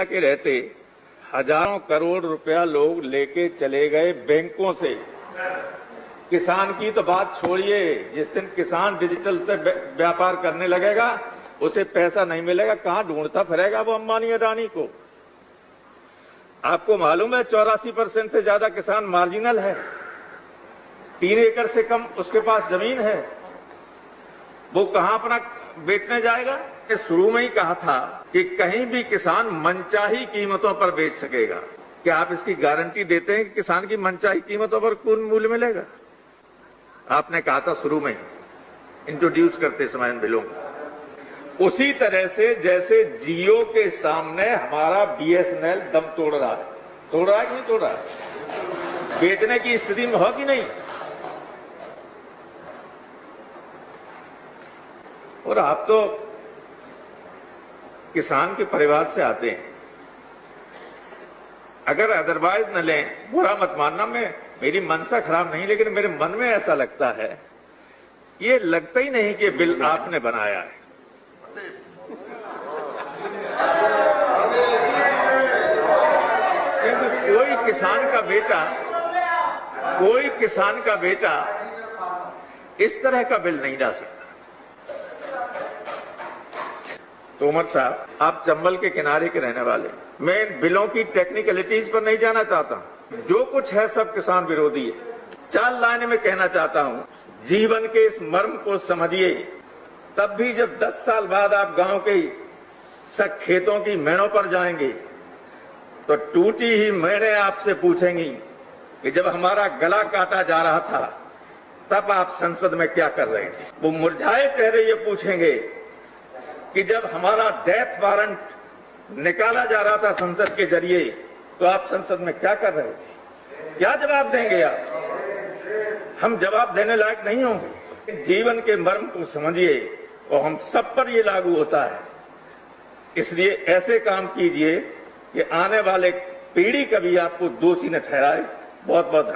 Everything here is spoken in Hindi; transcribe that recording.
के रहते हजारों करोड़ रुपया लोग लेके चले गए बैंकों से। किसान की तो बात छोड़िए, जिस दिन किसान डिजिटल से व्यापार करने लगेगा उसे पैसा नहीं मिलेगा, कहां ढूंढता फिरेगा वो अंबानी अडानी को। आपको मालूम है 84% से ज्यादा किसान मार्जिनल है, 3 एकड़ से कम उसके पास जमीन है, वो कहां अपना बेचने जाएगा। शुरू में ही कहा था कि कहीं भी किसान मनचाही कीमतों पर बेच सकेगा। क्या आप इसकी गारंटी देते हैं कि किसान की मनचाही कीमतों पर कौन मूल्य मिलेगा? आपने कहा था शुरू में इंट्रोड्यूस करते समय इन बिलों को। उसी तरह से जैसे जियो के सामने हमारा बीएसएनएल दम तोड़ रहा है कि नहीं तोड़ रहा है? बेचने की स्थिति में हो कि नहीं? और आप तो किसान के परिवार से आते हैं, अगर अदरवाइज न लें, बुरा मत मानना, मेरी मनसा खराब नहीं, लेकिन मेरे मन में ऐसा लगता है, ये लगता ही नहीं कि बिल आपने बनाया है। क्योंकि कोई किसान का बेटा इस तरह का बिल नहीं ला सकता। तोमर साहब, आप चंबल के किनारे के रहने वाले, मैं इन बिलों की टेक्निकलिटीज पर नहीं जाना चाहता। जो कुछ है सब किसान विरोधी है। 4 लाइन में कहना चाहता हूं, जीवन के इस मर्म को समझिए, तब भी जब 10 साल बाद आप गांव के सब खेतों की मेड़ों पर जाएंगे तो टूटी ही मेड़ें आपसे पूछेंगी कि जब हमारा गला काटा जा रहा था तब आप संसद में क्या कर रहे थे। वो मुरझाए चेहरे ये पूछेंगे कि जब हमारा डेथ वारंट निकाला जा रहा था संसद के जरिए तो आप संसद में क्या कर रहे थे। क्या जवाब देंगे आप? हम जवाब देने लायक नहीं होंगे। जीवन के मर्म को समझिए और हम सब पर ये लागू होता है। इसलिए ऐसे काम कीजिए कि आने वाले पीढ़ी कभी आपको दोषी न ठहराए। बहुत बहुत धन्यवाद।